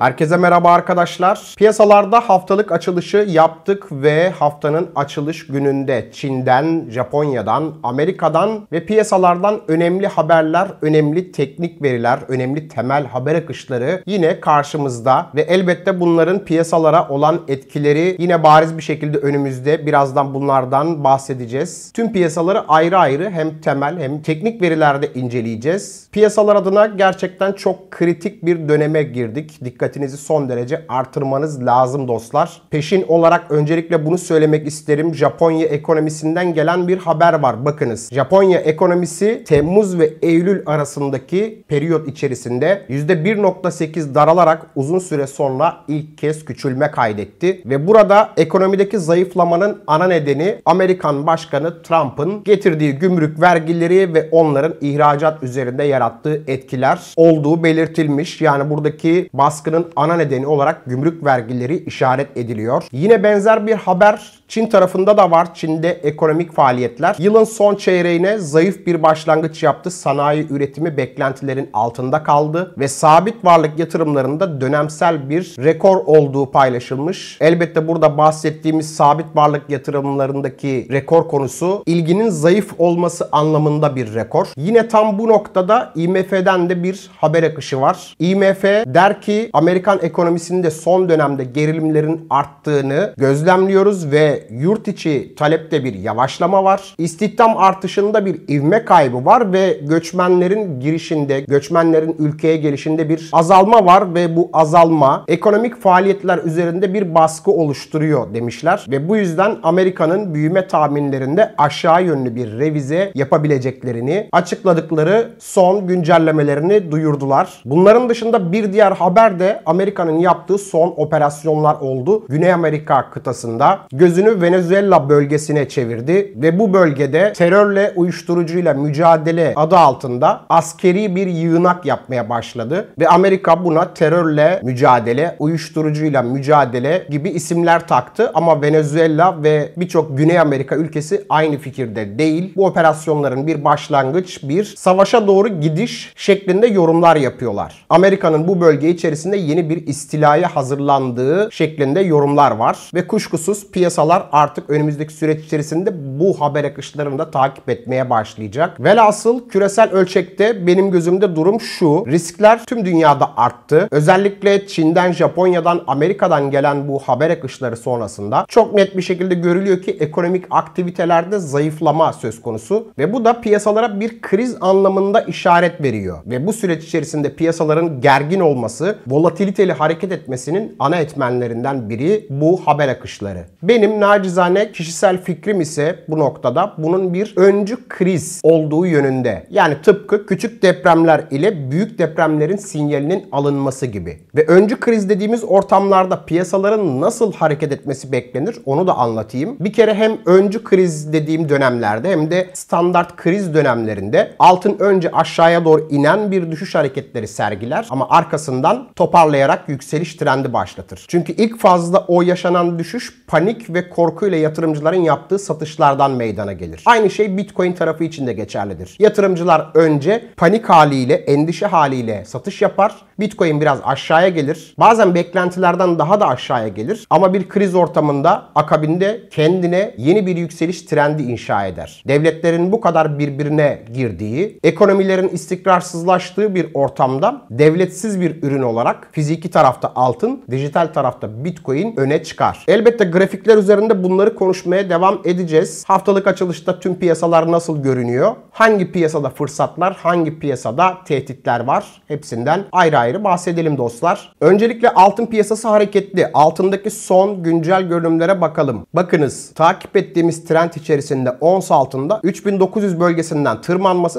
Herkese merhaba arkadaşlar. Piyasalarda haftalık açılışı yaptık ve haftanın açılış gününde Çin'den, Japonya'dan, Amerika'dan ve piyasalardan önemli haberler, önemli teknik veriler, önemli temel haber akışları yine karşımızda ve elbette bunların piyasalara olan etkileri yine bariz bir şekilde önümüzde. Birazdan bunlardan bahsedeceğiz. Tüm piyasaları ayrı ayrı hem temel hem teknik verilerde inceleyeceğiz. Piyasalar adına gerçekten çok kritik bir döneme girdik. Dikkatinizi son derece artırmanız lazım dostlar. Peşin olarak öncelikle bunu söylemek isterim. Japonya ekonomisinden gelen bir haber var. Bakınız, Japonya ekonomisi Temmuz ve Eylül arasındaki periyot içerisinde %1.8 daralarak uzun süre sonra ilk kez küçülme kaydetti. Ve burada ekonomideki zayıflamanın ana nedeni Amerikan Başkanı Trump'ın getirdiği gümrük vergileri ve onların ihracat üzerinde yarattığı etkiler olduğu belirtilmiş. Yani buradaki baskının ana nedeni olarak gümrük vergileri işaret ediliyor. Yine benzer bir haber Çin tarafında da var. Çin'de ekonomik faaliyetler yılın son çeyreğine zayıf bir başlangıç yaptı. Sanayi üretimi beklentilerin altında kaldı ve sabit varlık yatırımlarında dönemsel bir rekor olduğu paylaşılmış. Elbette burada bahsettiğimiz sabit varlık yatırımlarındaki rekor konusu ilginin zayıf olması anlamında bir rekor. Yine tam bu noktada IMF'den de bir haber akışı var. IMF der ki Amerikan ekonomisinde son dönemde gerilimlerin arttığını gözlemliyoruz ve yurt içi talepte bir yavaşlama var. İstihdam artışında bir ivme kaybı var ve göçmenlerin girişinde, göçmenlerin ülkeye gelişinde bir azalma var ve bu azalma ekonomik faaliyetler üzerinde bir baskı oluşturuyor demişler. Ve bu yüzden Amerika'nın büyüme tahminlerinde aşağı yönlü bir revize yapabileceklerini açıkladıkları son güncellemelerini duyurdular. Bunların dışında bir diğer haber de Amerika'nın yaptığı son operasyonlar oldu. Güney Amerika kıtasında gözünü Venezuela bölgesine çevirdi ve bu bölgede terörle, uyuşturucuyla mücadele adı altında askeri bir yığınak yapmaya başladı ve Amerika buna terörle mücadele, uyuşturucuyla mücadele gibi isimler taktı ama Venezuela ve birçok Güney Amerika ülkesi aynı fikirde değil. Bu operasyonların bir başlangıç, bir savaşa doğru gidiş şeklinde yorumlar yapıyorlar. Amerika'nın bu bölge içerisinde yeni bir istilaya hazırlandığı şeklinde yorumlar var ve kuşkusuz piyasalar artık önümüzdeki süreç içerisinde bu haber akışlarını da takip etmeye başlayacak. Velhasıl küresel ölçekte benim gözümde durum şu: riskler tüm dünyada arttı. Özellikle Çin'den, Japonya'dan, Amerika'dan gelen bu haber akışları sonrasında çok net bir şekilde görülüyor ki ekonomik aktivitelerde zayıflama söz konusu ve bu da piyasalara bir kriz anlamında işaret veriyor. Ve bu süreç içerisinde piyasaların gergin olması, volatiliteli hareket etmesinin ana etmenlerinden biri bu haber akışları. Benim nacizane kişisel fikrim ise bu noktada bunun bir öncü kriz olduğu yönünde. Yani tıpkı küçük depremler ile büyük depremlerin sinyalinin alınması gibi. Ve öncü kriz dediğimiz ortamlarda piyasaların nasıl hareket etmesi beklenir onu da anlatayım. Bir kere hem öncü kriz dediğim dönemlerde hem de standart kriz dönemlerinde altın önce aşağıya doğru inen bir düşüş hareketleri sergiler ama arkasından toparlayarak yükseliş trendi başlatır. Çünkü ilk fazla o yaşanan düşüş panik ve korkuyla yatırımcıların yaptığı satışlardan meydana gelir. Aynı şey Bitcoin tarafı için de geçerlidir. Yatırımcılar önce panik haliyle, endişe haliyle satış yapar. Bitcoin biraz aşağıya gelir. Bazen beklentilerden daha da aşağıya gelir. Ama bir kriz ortamında akabinde kendine yeni bir yükseliş trendi inşa eder. Devletlerin bu kadar birbirine girdiği, ekonomilerin istikrarsızlaştığı bir ortamda devletsiz bir ürün olarak fiziki tarafta altın, dijital tarafta Bitcoin öne çıkar. Elbette grafikler üzerinde bunları konuşmaya devam edeceğiz. Haftalık açılışta tüm piyasalar nasıl görünüyor? Hangi piyasada fırsatlar, hangi piyasada tehditler var? Hepsinden ayrı ayrı bahsedelim dostlar. Öncelikle altın piyasası hareketli. Altındaki son güncel görünümlere bakalım. Bakınız, takip ettiğimiz trend içerisinde ons altında 3900 bölgesinden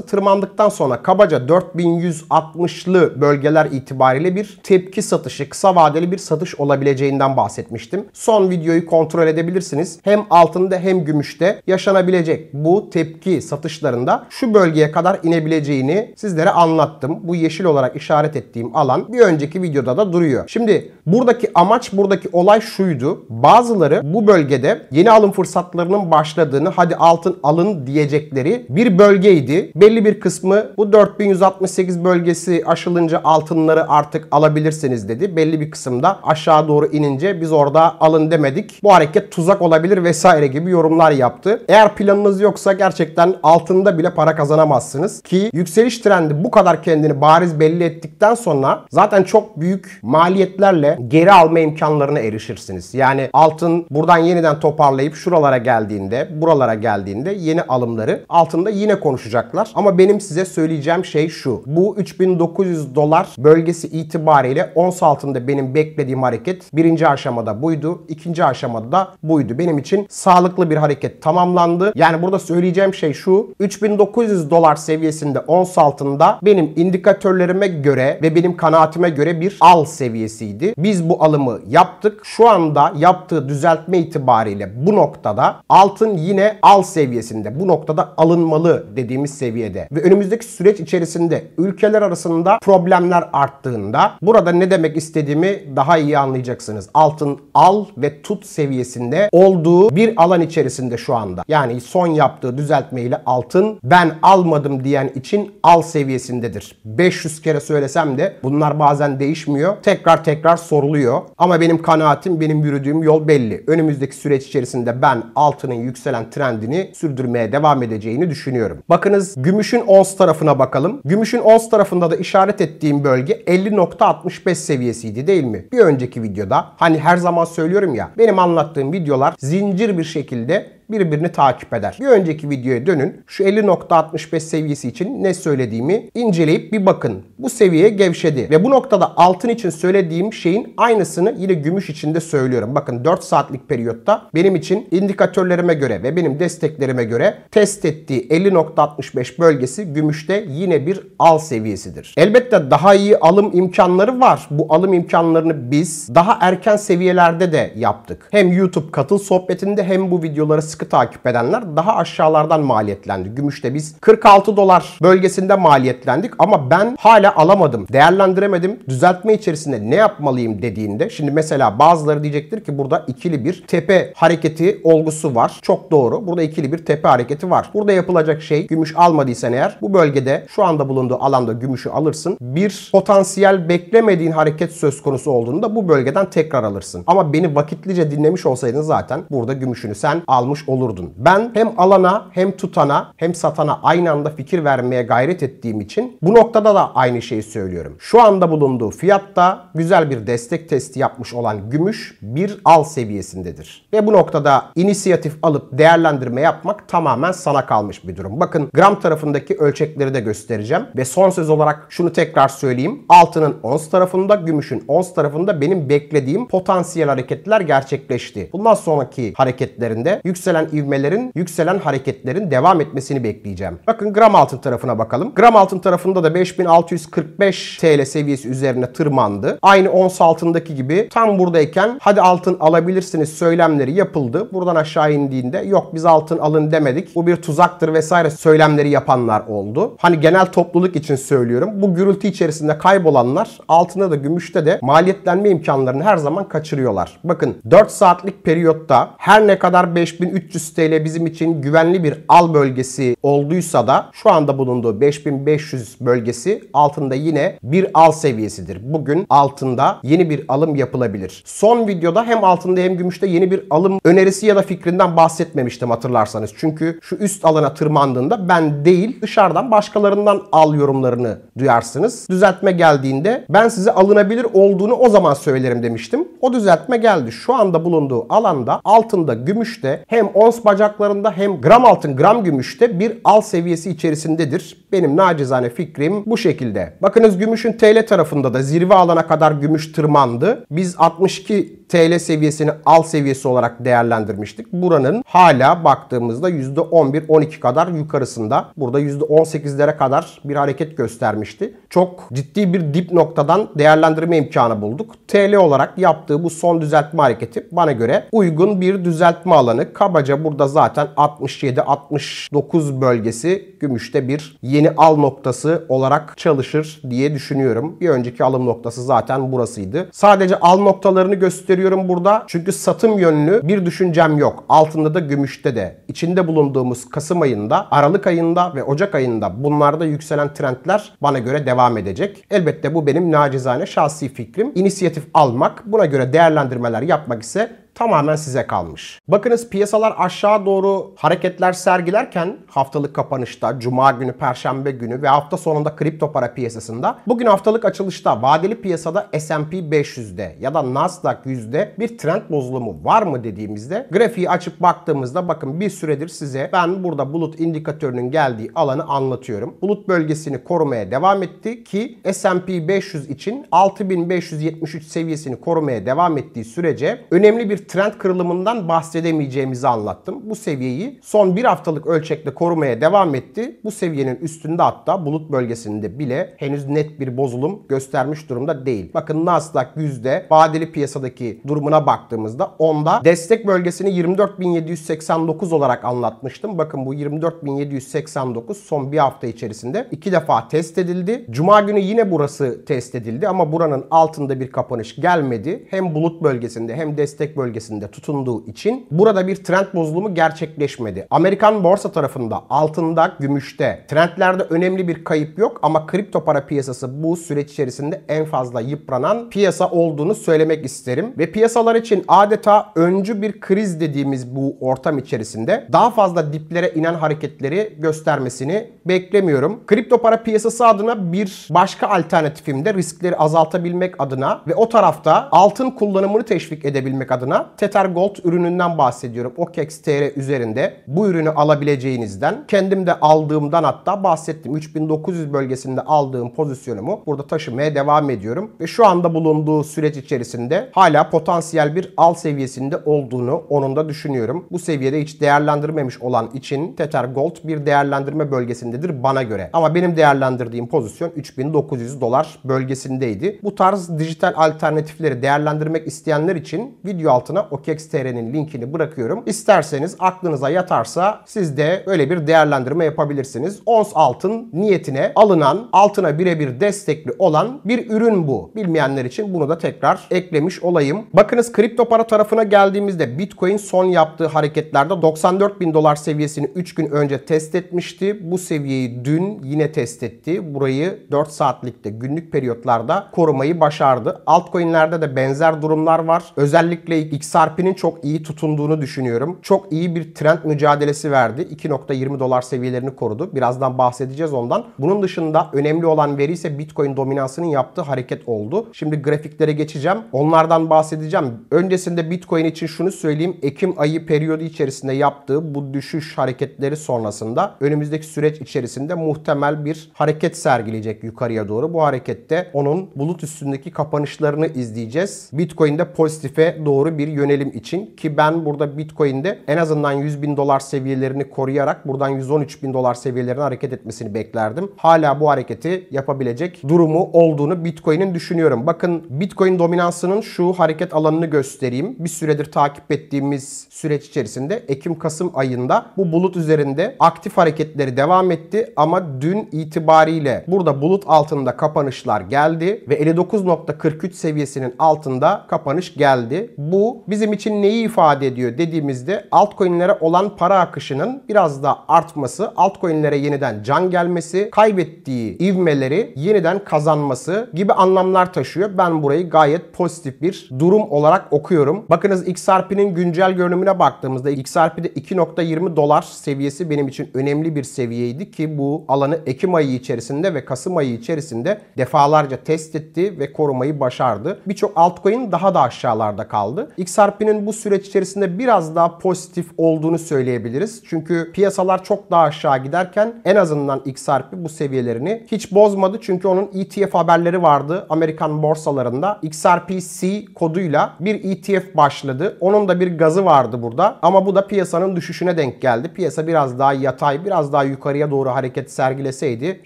tırmandıktan sonra kabaca 4160'lı bölgeler itibariyle bir tepki satışı, kısa vadeli bir satış olabileceğinden bahsetmiştim. Son videoyu kontrol edebilirsiniz. Hem altında hem gümüşte yaşanabilecek bu tepki satışlarında şu bölgeye kadar inebileceğini sizlere anlattım. Bu yeşil olarak işaret ettiğim alan bir önceki videoda da duruyor. Şimdi buradaki amaç, buradaki olay şuydu. Bazıları bu bölgede yeni alım fırsatlarının başladığını, hadi altın alın diyecekleri bir bölgeydi. Belli bir kısmı bu 4168 bölgesi aşılınca altınları artık alabilir alabilirsiniz dedi. Belli bir kısımda aşağı doğru inince biz orada alın demedik. Bu hareket tuzak olabilir vesaire gibi yorumlar yaptı. Eğer planınız yoksa gerçekten altında bile para kazanamazsınız. Ki yükseliş trendi bu kadar kendini bariz belli ettikten sonra zaten çok büyük maliyetlerle geri alma imkanlarına erişirsiniz. Yani altın buradan yeniden toparlayıp şuralara geldiğinde, buralara geldiğinde yeni alımları altında yine konuşacaklar. Ama benim size söyleyeceğim şey şu. Bu 3900 dolar bölgesi itibariyle ons altında benim beklediğim hareket birinci aşamada buydu. İkinci aşamada da buydu. Benim için sağlıklı bir hareket tamamlandı. Yani burada söyleyeceğim şey şu. 3900 dolar seviyesinde ons altında benim indikatörlerime göre ve benim kanaatime göre bir al seviyesiydi. Biz bu alımı yaptık. Şu anda yaptığı düzeltme itibariyle bu noktada altın yine al seviyesinde. Bu noktada alınmalı dediğimiz seviyede. Ve önümüzdeki süreç içerisinde ülkeler arasında problemler arttığında burada ne demek istediğimi daha iyi anlayacaksınız. Altın al ve tut seviyesinde olduğu bir alan içerisinde şu anda. Yani son yaptığı düzeltmeyle altın ben almadım diyen için al seviyesindedir. 500 kere söylesem de bunlar bazen değişmiyor. Tekrar soruluyor. Ama benim kanaatim, benim yürüdüğüm yol belli. Önümüzdeki süreç içerisinde ben altının yükselen trendini sürdürmeye devam edeceğini düşünüyorum. Bakınız gümüşün ons tarafına bakalım. Gümüşün ons tarafında da işaret ettiğim bölge 50.65 seviyesiydi değil mi? Bir önceki videoda hani her zaman söylüyorum ya, benim anlattığım videolar zincir bir şekilde birbirini takip eder. Bir önceki videoya dönün. Şu 50.65 seviyesi için ne söylediğimi inceleyip bir bakın. Bu seviyeye gevşedi. Ve bu noktada altın için söylediğim şeyin aynısını yine gümüş için de söylüyorum. Bakın 4 saatlik periyotta benim için indikatörlerime göre ve benim desteklerime göre test ettiği 50.65 bölgesi gümüşte yine bir al seviyesidir. Elbette daha iyi alım imkanları var. Bu alım imkanlarını biz daha erken seviyelerde de yaptık. Hem YouTube katıl sohbetinde hem bu videoları sıkı takip edenler daha aşağılardan maliyetlendi. Gümüşte biz 46 dolar bölgesinde maliyetlendik ama ben hala alamadım, değerlendiremedim. Düzeltme içerisinde ne yapmalıyım dediğinde, şimdi mesela bazıları diyecektir ki burada ikili bir tepe hareketi olgusu var. Çok doğru. Burada ikili bir tepe hareketi var. Burada yapılacak şey, gümüş almadıysan eğer bu bölgede şu anda bulunduğu alanda gümüşü alırsın. Bir potansiyel beklemediğin hareket söz konusu olduğunda bu bölgeden tekrar alırsın. Ama beni vakitlice dinlemiş olsaydın zaten burada gümüşünü sen almış olurdun. Ben hem alana hem tutana hem satana aynı anda fikir vermeye gayret ettiğim için bu noktada da aynı şeyi söylüyorum. Şu anda bulunduğu fiyatta güzel bir destek testi yapmış olan gümüş bir al seviyesindedir. Ve bu noktada inisiyatif alıp değerlendirme yapmak tamamen sana kalmış bir durum. Bakın gram tarafındaki ölçekleri de göstereceğim. Ve son söz olarak şunu tekrar söyleyeyim. Altının ons tarafında, gümüşün ons tarafında benim beklediğim potansiyel hareketler gerçekleşti. Bundan sonraki hareketlerinde yükselen ivmelerin, yükselen hareketlerin devam etmesini bekleyeceğim. Bakın gram altın tarafına bakalım. Gram altın tarafında da 5645 TL seviyesi üzerine tırmandı. Aynı ons altındaki gibi tam buradayken hadi altın alabilirsiniz söylemleri yapıldı. Buradan aşağı indiğinde yok biz altın alın demedik, bu bir tuzaktır vesaire söylemleri yapanlar oldu. Hani genel topluluk için söylüyorum. Bu gürültü içerisinde kaybolanlar altında da gümüşte de maliyetlenme imkanlarını her zaman kaçırıyorlar. Bakın 4 saatlik periyotta her ne kadar 5300 TL bizim için güvenli bir al bölgesi olduysa da şu anda bulunduğu 5500 bölgesi altında yine bir al seviyesidir. Bugün altında yeni bir alım yapılabilir. Son videoda hem altında hem gümüşte yeni bir alım önerisi ya da fikrinden bahsetmemiştim hatırlarsanız. Çünkü şu üst alana tırmandığında ben değil dışarıdan başkalarından al yorumlarını duyarsınız. Düzeltme geldiğinde ben size alınabilir olduğunu o zaman söylerim demiştim. O düzeltme geldi. Şu anda bulunduğu alanda altında, gümüşte hem ons bacaklarında hem gram altın, gram gümüşte bir al seviyesi içerisindedir. Benim nacizane fikrim bu şekilde. Bakınız gümüşün TL tarafında da zirve alana kadar gümüş tırmandı. Biz 62 TL seviyesini al seviyesi olarak değerlendirmiştik. Buranın hala baktığımızda %11-12 kadar yukarısında. Burada %18'lere kadar bir hareket göstermişti. Çok ciddi bir dip noktadan değerlendirme imkanı bulduk. TL olarak yaptığı yaptığı bu son düzeltme hareketi bana göre uygun bir düzeltme alanı. Kabaca burada zaten 67-69 bölgesi gümüşte bir yeni al noktası olarak çalışır diye düşünüyorum. Bir önceki alım noktası zaten burasıydı. Sadece al noktalarını gösteriyorum burada. Çünkü satım yönlü bir düşüncem yok. Altında da gümüşte de. İçinde bulunduğumuz Kasım ayında, Aralık ayında ve Ocak ayında bunlarda yükselen trendler bana göre devam edecek. Elbette bu benim nacizane şahsi fikrim. İnisiyatif almak, buna göre değerlendirmeler yapmak ise tamamen size kalmış. Bakınız piyasalar aşağı doğru hareketler sergilerken haftalık kapanışta, Cuma günü, Perşembe günü ve hafta sonunda kripto para piyasasında, bugün haftalık açılışta vadeli piyasada S&P 500'de ya da Nasdaq 100'de bir trend bozulumu var mı dediğimizde grafiği açıp baktığımızda bakın bir süredir size ben burada bulut indikatörünün geldiği alanı anlatıyorum. Bulut bölgesini korumaya devam etti ki S&P 500 için 6573 seviyesini korumaya devam ettiği sürece önemli bir trend kırılımından bahsedemeyeceğimizi anlattım. Bu seviyeyi son bir haftalık ölçekte korumaya devam etti. Bu seviyenin üstünde hatta bulut bölgesinde bile henüz net bir bozulum göstermiş durumda değil. Bakın Nasdaq 100'de vadeli piyasadaki durumuna baktığımızda onda destek bölgesini 24.789 olarak anlatmıştım. Bakın bu 24.789 son bir hafta içerisinde 2 defa test edildi. Cuma günü yine burası test edildi ama buranın altında bir kapanış gelmedi. Hem bulut bölgesinde hem destek bölgesinde tutunduğu için burada bir trend bozulumu gerçekleşmedi. Amerikan borsa tarafında altında, gümüşte trendlerde önemli bir kayıp yok ama kripto para piyasası bu süreç içerisinde en fazla yıpranan piyasa olduğunu söylemek isterim. Ve piyasalar için adeta öncü bir kriz dediğimiz bu ortam içerisinde daha fazla diplere inen hareketleri göstermesini beklemiyorum. Kripto para piyasası adına bir başka alternatifim de riskleri azaltabilmek adına ve o tarafta altın kullanımını teşvik edebilmek adına Tether Gold ürününden bahsediyorum. OKEX.TR üzerinde bu ürünü alabileceğinizden, kendim de aldığımdan hatta bahsettim. 3900 bölgesinde aldığım pozisyonumu burada taşımaya devam ediyorum. Ve şu anda bulunduğu süreç içerisinde hala potansiyel bir al seviyesinde olduğunu onun da düşünüyorum. Bu seviyede hiç değerlendirmemiş olan için Tether Gold bir değerlendirme bölgesindedir bana göre. Ama benim değerlendirdiğim pozisyon 3900 dolar bölgesindeydi. Bu tarz dijital alternatifleri değerlendirmek isteyenler için video altına OKEX.TR'nin linkini bırakıyorum. İsterseniz aklınıza yatarsa siz de öyle bir değerlendirme yapabilirsiniz. Ons altın niyetine alınan, altına birebir destekli olan bir ürün bu. Bilmeyenler için bunu da tekrar eklemiş olayım. Bakınız kripto para tarafına geldiğimizde Bitcoin son yaptığı hareketlerde 94.000 dolar seviyesini 3 gün önce test etmişti. Bu seviyeyi dün yine test etti. Burayı 4 saatlikte günlük periyotlarda korumayı başardı. Altcoin'lerde de benzer durumlar var. Özellikle XRP'nin çok iyi tutunduğunu düşünüyorum. Çok iyi bir trend mücadelesi verdi. 2.20 dolar seviyelerini korudu. Birazdan bahsedeceğiz ondan. Bunun dışında önemli olan veri ise Bitcoin dominansının yaptığı hareket oldu. Şimdi grafiklere geçeceğim. Onlardan bahsedeceğim. Öncesinde Bitcoin için şunu söyleyeyim. Ekim ayı periyodu içerisinde yaptığı bu düşüş hareketleri sonrasında önümüzdeki süreç içerisinde muhtemel bir hareket sergileyecek yukarıya doğru. Bu harekette onun bulut üstündeki kapanışlarını izleyeceğiz. Bitcoin'de pozitife doğru bir yönelim için ki ben burada Bitcoin'de en azından 100.000 dolar seviyelerini koruyarak buradan 113.000 dolar seviyelerine hareket etmesini beklerdim. Hala bu hareketi yapabilecek durumu olduğunu Bitcoin'in düşünüyorum. Bakın Bitcoin dominansının şu hareket alanını göstereyim. Bir süredir takip ettiğimiz süreç içerisinde Ekim-Kasım ayında bu bulut üzerinde aktif hareketleri devam etti ama dün itibariyle burada bulut altında kapanışlar geldi ve 59.43 seviyesinin altında kapanış geldi. Bu bizim için neyi ifade ediyor dediğimizde altcoin'lere olan para akışının biraz da artması, altcoin'lere yeniden can gelmesi, kaybettiği ivmeleri yeniden kazanması gibi anlamlar taşıyor. Ben burayı gayet pozitif bir durum olarak okuyorum. Bakınız XRP'nin güncel görünümüne baktığımızda XRP'de 2.20 dolar seviyesi benim için önemli bir seviyeydi ki bu alanı Ekim ayı içerisinde ve Kasım ayı içerisinde defalarca test etti ve korumayı başardı. Birçok altcoin daha da aşağılarda kaldı. XRP'nin bu süreç içerisinde biraz daha pozitif olduğunu söyleyebiliriz. Çünkü piyasalar çok daha aşağı giderken en azından XRP bu seviyelerini hiç bozmadı. Çünkü onun ETF haberleri vardı Amerikan borsalarında. XRP-C koduyla bir ETF başladı. Onun da bir gazı vardı burada. Ama bu da piyasanın düşüşüne denk geldi. Piyasa biraz daha yatay, biraz daha yukarıya doğru hareket sergileseydi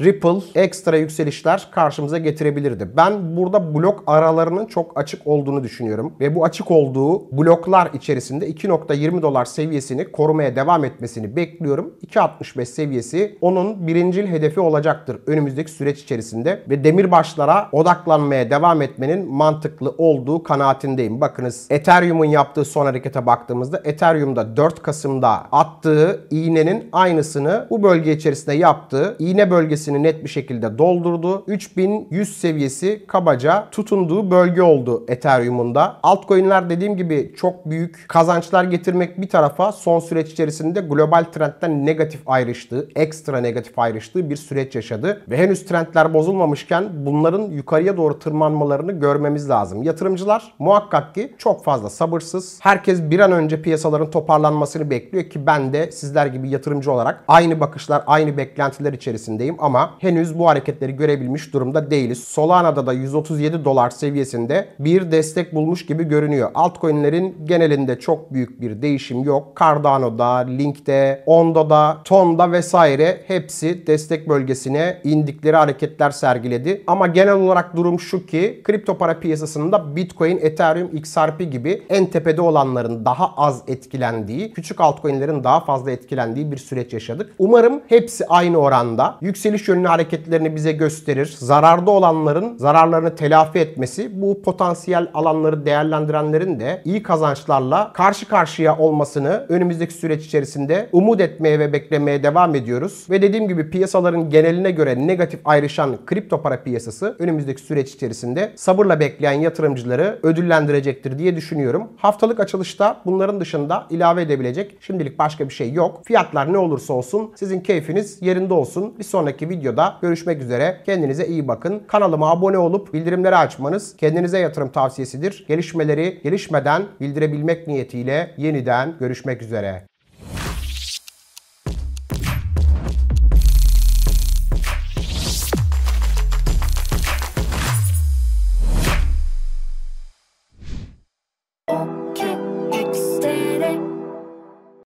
Ripple ekstra yükselişler karşımıza getirebilirdi. Ben burada blok aralarının çok açık olduğunu düşünüyorum. Ve bu açık olduğu bloklar içerisinde 2.20 dolar seviyesini korumaya devam etmesini bekliyorum. 2.65 seviyesi onun birincil hedefi olacaktır önümüzdeki süreç içerisinde. Ve demirbaşlara odaklanmaya devam etmenin mantıklı olduğu kanaatindeyim. Bakınız Ethereum'un yaptığı son harekete baktığımızda Ethereum'da 4 Kasım'da attığı iğnenin aynısını bu bölge içerisinde yaptı. İğne bölgesini net bir şekilde doldurdu. 3100 seviyesi kabaca tutunduğu bölge oldu Ethereum'un da. Altcoin'ler dediğim gibi çok büyük kazançlar getirmek bir tarafa son süreç içerisinde global trendten negatif ayrıştığı, ekstra negatif ayrıştığı bir süreç yaşadı. Ve henüz trendler bozulmamışken bunların yukarıya doğru tırmanmalarını görmemiz lazım. Yatırımcılar muhakkak ki çok fazla sabırsız. Herkes bir an önce piyasaların toparlanmasını bekliyor ki ben de sizler gibi yatırımcı olarak aynı bakışlar, aynı beklentiler içerisindeyim ama henüz bu hareketleri görebilmiş durumda değiliz. Solana'da da 137 dolar seviyesinde bir destek bulmuş gibi görünüyor. Altcoin'lerin genelinde çok büyük bir değişim yok. Cardano'da, Link'te, Ondo'da, Ton'da vesaire hepsi destek bölgesine indikleri hareketler sergiledi. Ama genel olarak durum şu ki kripto para piyasasında Bitcoin, Ethereum, XRP gibi en tepede olanların daha az etkilendiği, küçük altcoin'lerin daha fazla etkilendiği bir süreç yaşadık. Umarım hepsi aynı oranda yükseliş yönlü hareketlerini bize gösterir. Zararda olanların zararlarını telafi etmesi, bu potansiyel alanları değerlendirenlerin de iyi kazançlarla karşı karşıya olmasını önümüzdeki süreç içerisinde umut etmeye ve beklemeye devam ediyoruz. Ve dediğim gibi piyasaların geneline göre negatif ayrışan kripto para piyasası önümüzdeki süreç içerisinde sabırla bekleyen yatırımcıları ödüllendirecektir diye düşünüyorum. Haftalık açılışta bunların dışında ilave edebilecek şimdilik başka bir şey yok. Fiyatlar ne olursa olsun sizin keyfiniz yerinde olsun. Bir sonraki videoda görüşmek üzere. Kendinize iyi bakın. Kanalıma abone olup bildirimleri açmanız kendinize yatırım tavsiyesidir. Gelişmeleri gelişmeden bildirebilmek niyetiyle yeniden görüşmek üzere.